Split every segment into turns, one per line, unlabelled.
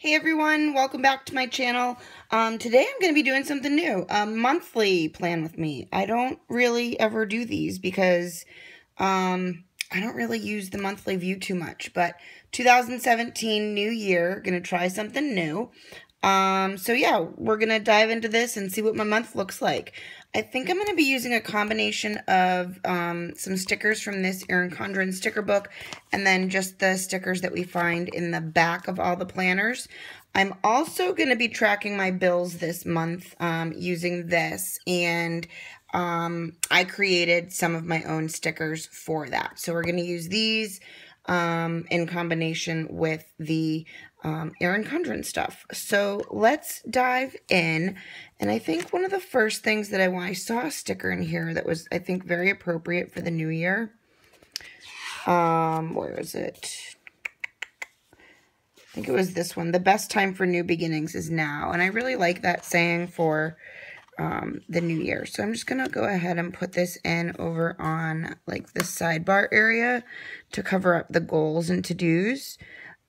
Hey everyone, welcome back to my channel. Today I'm going to be doing something new, a monthly plan with me. I don't really ever do these because I don't really use the monthly view too much, but 2017, new year, going to try something new. So yeah, we're going to dive into this and see what my month looks like. I think I'm going to be using a combination of some stickers from this Erin Condren sticker book and then just the stickers that we find in the back of all the planners. I'm also going to be tracking my bills this month using this, and I created some of my own stickers for that. So we're going to use these in combination with the Erin Condren stuff. So let's dive in. And I think one of the first things that I saw a sticker in here that was, I think, very appropriate for the new year. Where is it? I think it was this one. The best time for new beginnings is now. And I really like that saying for the new year. So I'm just going to go ahead and put this in over on like the sidebar area to cover up the goals and to-dos.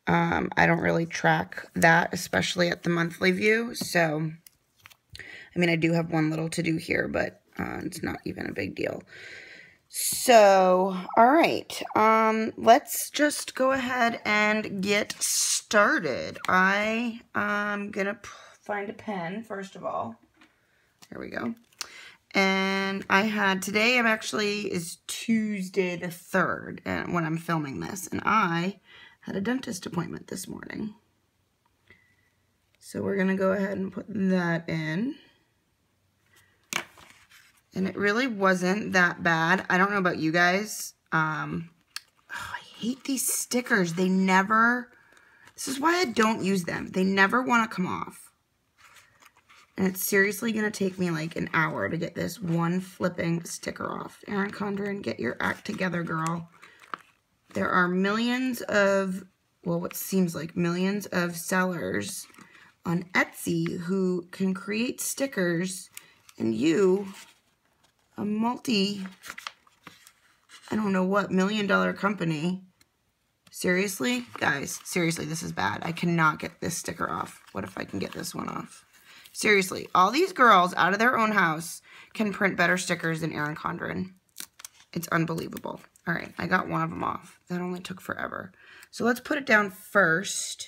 I don't really track that, especially at the monthly view. So, I mean, I do have one little to-do here, but it's not even a big deal. So, all right, let's just go ahead and get started. I'm going to find a pen, first of all. Here we go. And today is Tuesday the 3rd when I'm filming this, and I had a dentist appointment this morning. So we're going to go ahead and put that in. And it really wasn't that bad. I don't know about you guys. I hate these stickers. This is why I don't use them. They never want to come off. And it's seriously going to take me like an hour to get this one flipping sticker off. Erin Condren, get your act together, girl. There are millions of, well, what seems like millions of sellers on Etsy who can create stickers, and you, a I don't know what, $1 million company. Seriously? Guys, seriously, this is bad. I cannot get this sticker off. What if I can get this one off? Seriously, all these girls out of their own house can print better stickers than Erin Condren. It's unbelievable. All right, I got one of them off. That only took forever. So let's put it down first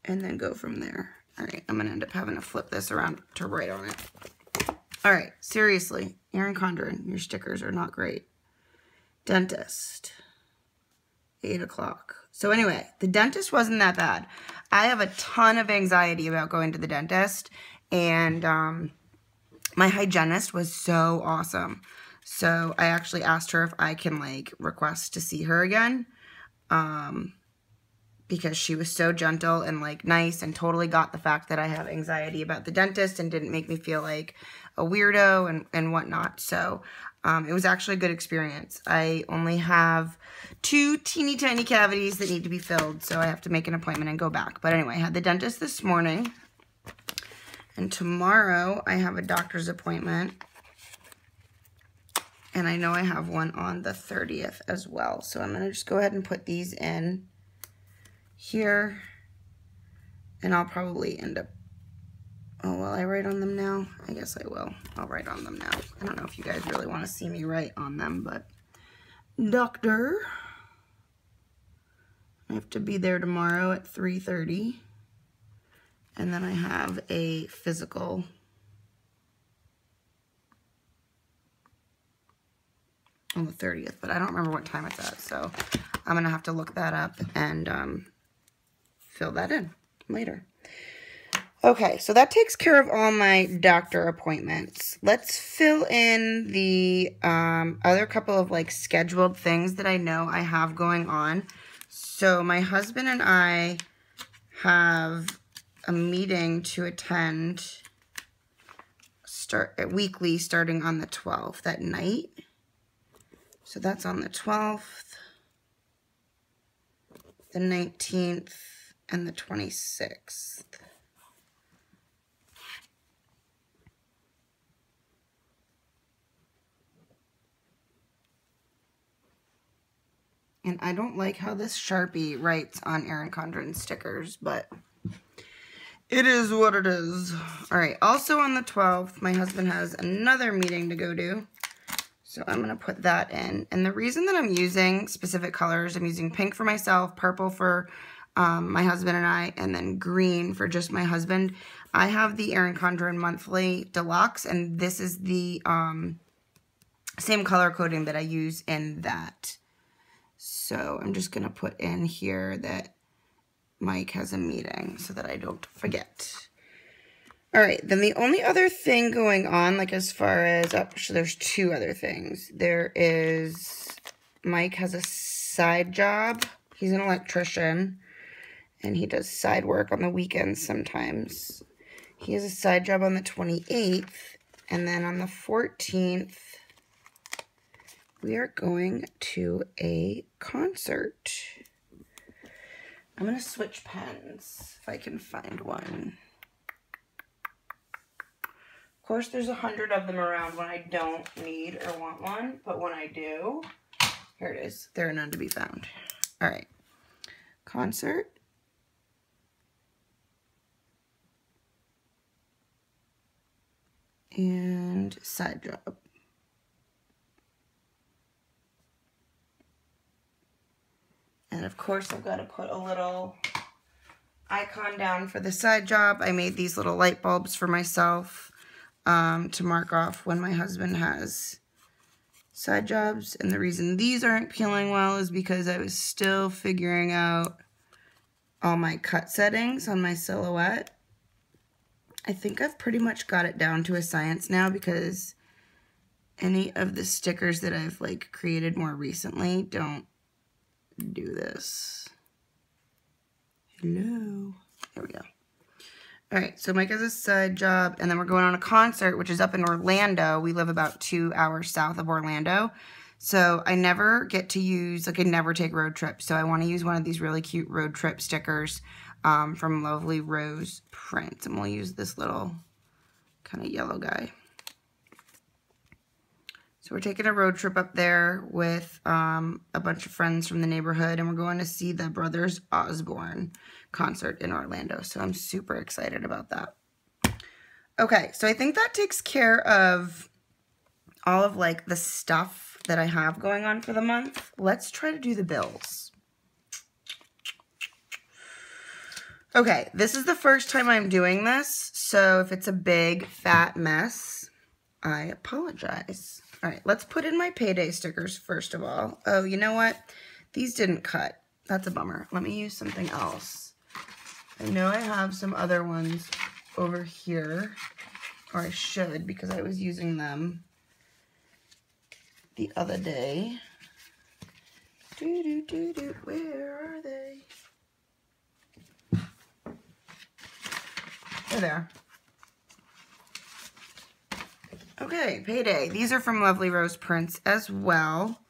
and then go from there. All right, I'm going to end up having to flip this around to write on it. All right, seriously, Erin Condren, your stickers are not great. Dentist, 8 o'clock. So anyway, the dentist wasn't that bad. I have a ton of anxiety about going to the dentist, and my hygienist was so awesome. So I actually asked her if I can like request to see her again, because she was so gentle and like nice and totally got the fact that I have anxiety about the dentist and didn't make me feel like a weirdo and whatnot. So it was actually a good experience. I only have 2 teeny tiny cavities that need to be filled, so I have to make an appointment and go back. But anyway, I had the dentist this morning, and tomorrow I have a doctor's appointment, and I know I have one on the 30th as well. So I'm going to just go ahead and put these in here, and I'll probably end up, oh, will I write on them now? I guess I will. I'll write on them now. I don't know if you guys really want to see me write on them, but doctor, I have to be there tomorrow at 3:30, and then I have a physical on the 30th, but I don't remember what time it's at, so I'm going to have to look that up and fill that in later. Okay, so that takes care of all my doctor appointments. Let's fill in the other couple of like scheduled things that I know I have going on. So my husband and I have a meeting to attend weekly starting on the 12th at night. So that's on the 12th, the 19th, and the 26th. And I don't like how this Sharpie writes on Erin Condren stickers, but it is what it is. All right, also on the 12th, my husband has another meeting to go to. So I'm going to put that in. And the reason that I'm using specific colors, I'm using pink for myself, purple for my husband and I, and then green for just my husband. I have the Erin Condren Monthly Deluxe, and this is the same color coding that I use in that. So I'm just going to put in here that Mike has a meeting so that I don't forget. All right, then the only other thing going on, like as far as, so there's two other things. There is, Mike has a side job. He's an electrician, and he does side work on the weekends sometimes. He has a side job on the 28th, and then on the 14th, we are going to a concert. I'm going to switch pens if I can find one. Of course, there's 100 of them around when I don't need or want one, but when I do, here it is. There are none to be found. All right. Concert. And side job. And of course, I've got to put a little icon down for the side job. I made these little light bulbs for myself to mark off when my husband has side jobs. And the reason these aren't peeling well is because I was still figuring out all my cut settings on my silhouette. I think I've pretty much got it down to a science now, because any of the stickers that I've like created more recently don't do this. Hello. There we go. All right, so Mike has a side job, and then we're going on a concert, which is up in Orlando. We live about 2 hours south of Orlando. So I never get to use, like I never take road trips. So I want to use one of these really cute road trip stickers from Lovely Rose Prints. And we'll use this little kind of yellow guy. So we're taking a road trip up there with a bunch of friends from the neighborhood, and we're going to see the Brothers Osborne concert in Orlando. So I'm super excited about that. Okay, so I think that takes care of all of like the stuff that I have going on for the month. Let's try to do the bills. Okay, this is the first time I'm doing this, so if it's a big fat mess, I apologize. All right, let's put in my payday stickers first of all. Oh, you know what? These didn't cut. That's a bummer. Let me use something else. I know I have some other ones over here, or I should, because I was using them the other day. Where are they? There they are. Okay, payday. These are from Lovely Rose Prints as well.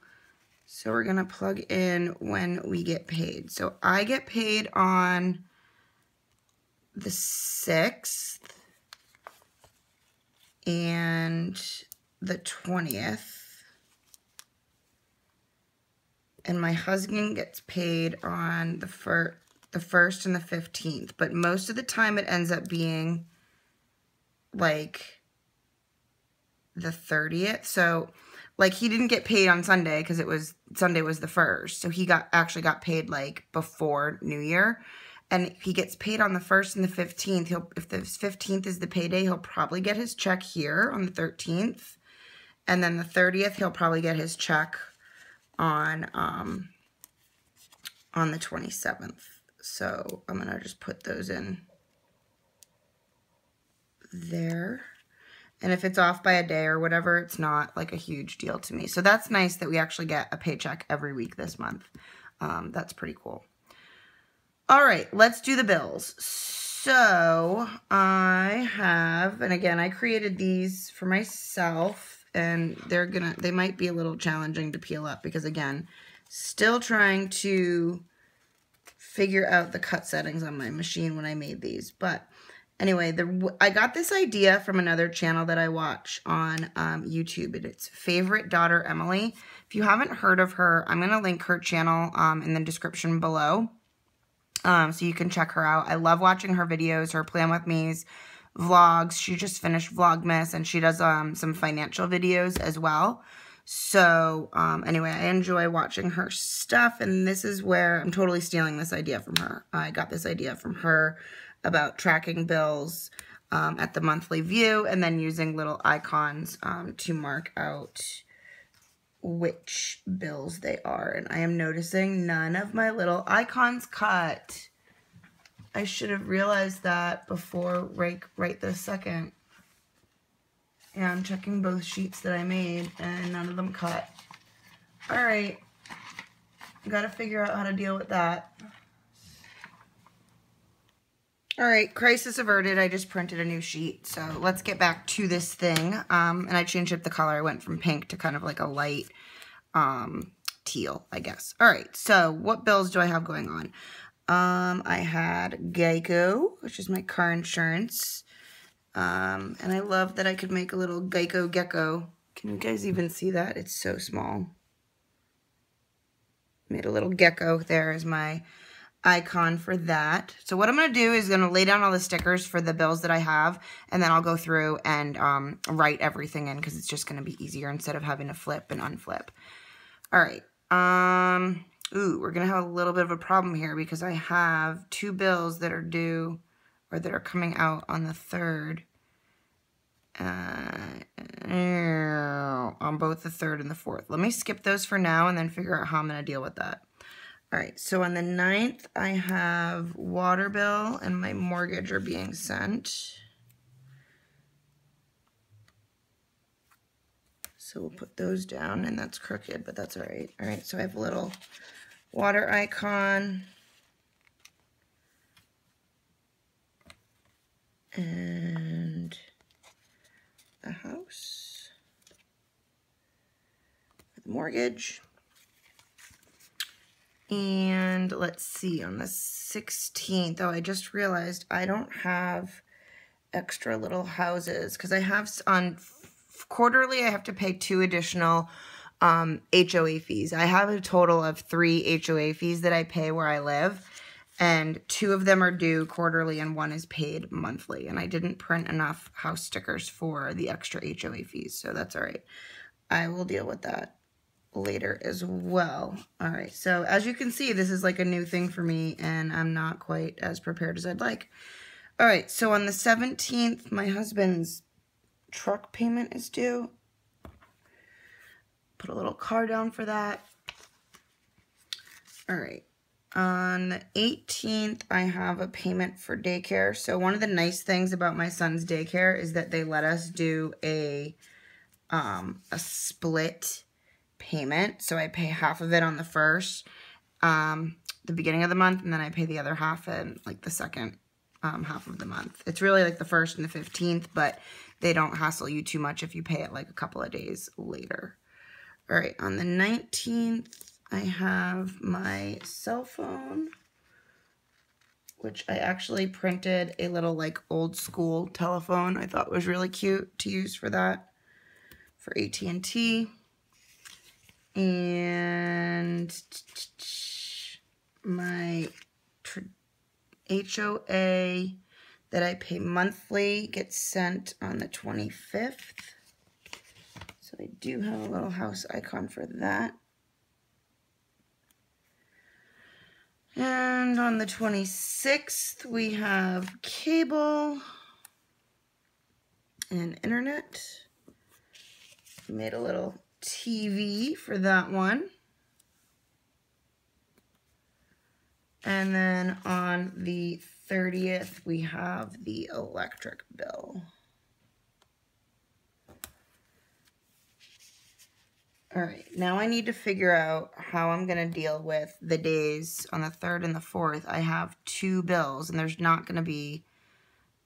So we're going to plug in when we get paid. So I get paid on the 6th and the 20th. And my husband gets paid on the 1st and the 15th. But most of the time it ends up being like the 30th. So like he didn't get paid on Sunday because Sunday was the 1st. So he actually got paid like before New Year. And he gets paid on the 1st and the 15th. If the 15th is the payday, he'll probably get his check here on the 13th. And then the 30th, he'll probably get his check on the 27th. So I'm going to just put those in there. And if it's off by a day or whatever, it's not like a huge deal to me. So that's nice that we actually get a paycheck every week this month. That's pretty cool. All right, let's do the bills. So I have, and again, I created these for myself, and they might be a little challenging to peel up because again, still trying to figure out the cut settings on my machine when I made these. But Anyway, I got this idea from another channel that I watch on YouTube, and it's Favorite Daughter Emily. If you haven't heard of her, I'm going to link her channel in the description below, so you can check her out. I love watching her videos, her Plan With Me's, vlogs. She just finished Vlogmas, and she does some financial videos as well. So anyway, I enjoy watching her stuff, and this is where I'm totally stealing this idea from her. I got this idea from her about tracking bills at the monthly view, and then using little icons to mark out which bills they are. And I am noticing none of my little icons cut. I should have realized that before right this second. Yeah, I'm checking both sheets that I made, and none of them cut. Alright, gotta figure out how to deal with that. Alright, crisis averted. I just printed a new sheet, so let's get back to this thing. And I changed up the color. I went from pink to kind of like a light teal, I guess. Alright, so what bills do I have going on? I had Geico, which is my car insurance. And I love that I could make a little Geico gecko. Can you guys even see that? It's so small. Made a little gecko there as my icon for that. So what I'm going to do is going to lay down all the stickers for the bills that I have, and then I'll go through and write everything in, because it's just going to be easier instead of having to flip and unflip. All right. Ooh, we're going to have a little bit of a problem here, because I have 2 bills that are due, or that are coming out on the 3rd. On both the 3rd and the 4th. Let me skip those for now and then figure out how I'm going to deal with that. Alright, so on the 9th, I have water bill and my mortgage are being sent. So we'll put those down, and that's crooked, but that's alright. Alright, so I have a little water icon. And the house, the mortgage, and let's see, on the 16th, oh, I just realized I don't have extra little houses, because I have, on quarterly, I have to pay 2 additional HOA fees. I have a total of 3 HOA fees that I pay where I live. And 2 of them are due quarterly and 1 is paid monthly. And I didn't print enough house stickers for the extra HOA fees, so that's all right. I will deal with that later as well. All right, so as you can see, this is like a new thing for me, and I'm not quite as prepared as I'd like. All right, so on the 17th, my husband's truck payment is due. Put a little card down for that. All right. On the 18th, I have a payment for daycare. So one of the nice things about my son's daycare is that they let us do a split payment. So I pay half of it on the 1st, the beginning of the month, and then I pay the other half in like the second half of the month. It's really like the 1st and the 15th, but they don't hassle you too much if you pay it like a couple of days later. All right, on the 19th, I have my cell phone, which I actually printed a little like old school telephone. I thought was really cute to use for that, for AT&T. And my HOA that I pay monthly gets sent on the 25th. So I do have a little house icon for that. And on the 26th, we have cable and internet. Made a little TV for that one. And then on the 30th, we have the electric bill. All right, now I need to figure out how I'm going to deal with the days on the 3rd and the 4th. I have 2 bills, and there's not going to be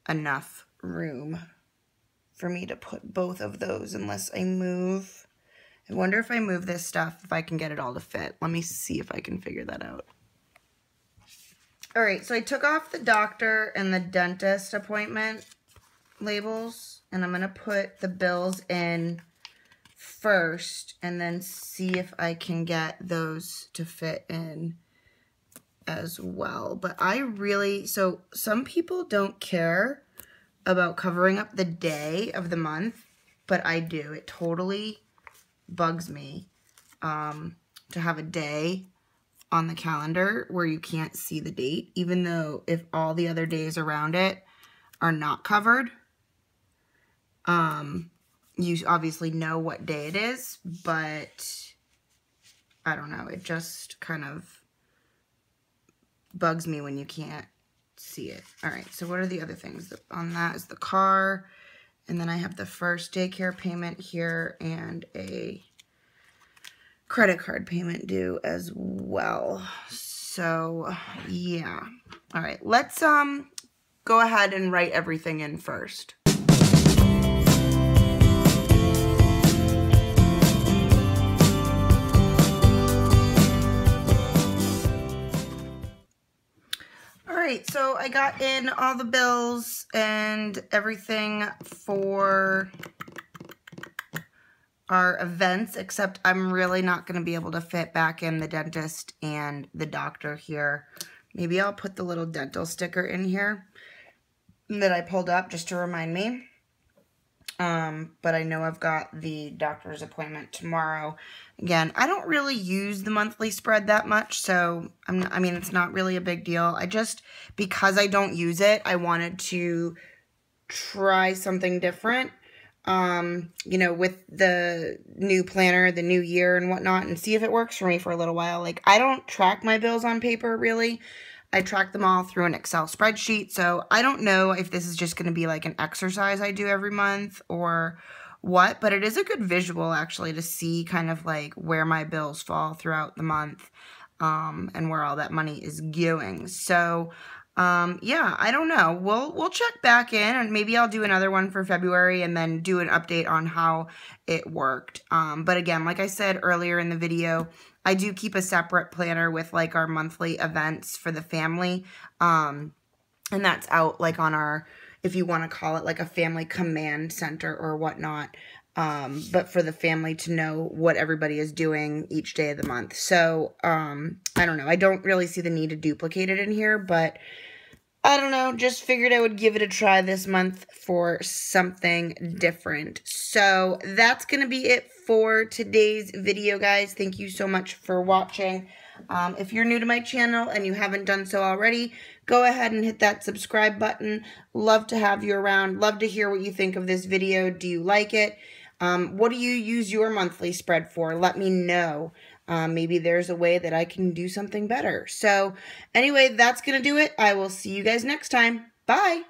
enough room for me to put both of those unless I move. I wonder if I move this stuff, if I can get it all to fit. Let me see if I can figure that out. All right, so I took off the doctor and the dentist appointment labels, and I'm going to put the bills in first and then see if I can get those to fit in as well. But I really, so some people don't care about covering up the day of the month, but I do. It totally bugs me to have a day on the calendar where you can't see the date, even though if all the other days around it are not covered, you obviously know what day it is, but I don't know, it just kind of bugs me when you can't see it. All right, so what are the other things? On that is the car, and then I have the first daycare payment here and a credit card payment due as well. So yeah. All right, let's go ahead and write everything in first. All right, so I got in all the bills and everything for our events, except I'm really not going to be able to fit back in the dentist and the doctor here. Maybe I'll put the little dental sticker in here that I pulled up just to remind me. But I know I've got the doctor's appointment tomorrow. Again, I don't really use the monthly spread that much, so I mean, it's not really a big deal. Because I don't use it, I wanted to try something different, you know, with the new planner, the new year and whatnot, and see if it works for me for a little while. Like, I don't track my bills on paper, really. I track them all through an Excel spreadsheet, so I don't know if this is just going to be like an exercise I do every month or what, but it is a good visual, actually, to see kind of like where my bills fall throughout the month, and where all that money is going. So, yeah, I don't know. We'll check back in, and maybe I'll do another one for February and then do an update on how it worked. But again, like I said earlier in the video, I do keep a separate planner with like our monthly events for the family. And that's out like on our, if you want to call it like a family command center or whatnot. But for the family to know what everybody is doing each day of the month. So, I don't know. I don't really see the need to duplicate it in here, but I don't know. Just figured I would give it a try this month for something different. So that's going to be it for today's video, guys. Thank you so much for watching. If you're new to my channel and you haven't done so already, go ahead and hit that subscribe button. Love to have you around. Love to hear what you think of this video. Do you like it? What do you use your monthly spread for? Let me know. Maybe there's a way that I can do something better. So anyway, that's going to do it. I will see you guys next time. Bye.